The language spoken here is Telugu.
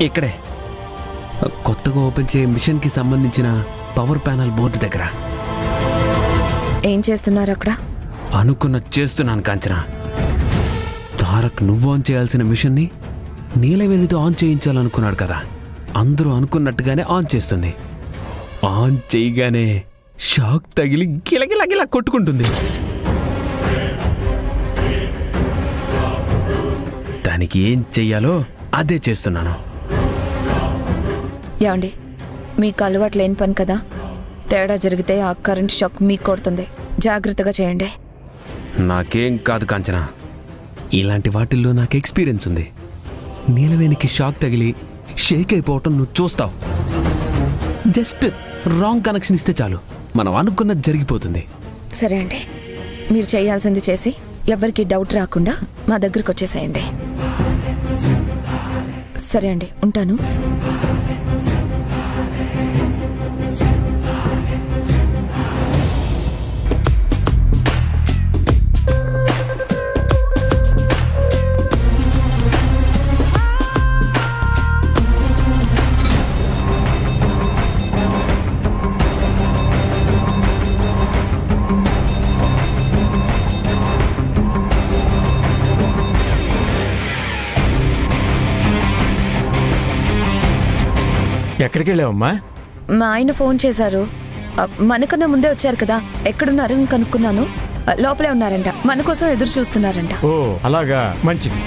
ఇక్కడే కొత్తగా ఓపెన్ చేయ మిషన్కి సంబంధించిన పవర్ ప్యానల్ బోర్డు దగ్గర. ఏం చేస్తున్నారు అక్కడ? అనుకున్న చేస్తున్నాను కాంచన. తారక్ నువ్వు ఆన్ చేయాల్సిన మిషన్ని నీలవేణితో ఆన్ చేయించాలనుకున్నాడు కదా, అందరూ అనుకున్నట్టుగానే ఆన్ చేస్తుంది. ఆన్ చేయగానే షాక్ తగిలి గిలగిలగిలా కొట్టుకుంటుంది. దానికి ఏం చెయ్యాలో అదే చేస్తున్నాను. ఏమండి, మీకు అలవాటు లేని పని కదా, తేడా జరిగితే ఆ కరెంట్ షాక్ మీకు కొడుతుంది. జాగ్రత్తగా చేయండి. నాకేం కాదు కాంచన, ఇలాంటి వాటిల్లో నాకు ఎక్స్పీరియన్స్ ఉంది. నీలవేణికి షాక్ తగిలి షేక్ అయిపోవటం నువ్వు చూస్తావు. జస్ట్ రాంగ్ కనెక్షన్ ఇస్తే చాలు, మనం అనుకున్నది జరిగిపోతుంది. సరే అండి, మీరు చేయాల్సింది చేసి ఎవరికి డౌట్ రాకుండా మా దగ్గరికి వచ్చేసేయండి. సరే అండి, ఉంటాను. ఎక్కడికి వెళ్ళావమ్మా? మా ఆయన ఫోన్ చేశారు. మనకన్నా ముందే వచ్చారు కదా, ఎక్కడున్నారు కనుక్కున్నాను. లోపలే ఉన్నారంట, మన కోసం ఎదురు చూస్తున్నారంట. ఓ అలాగా, మంచిది.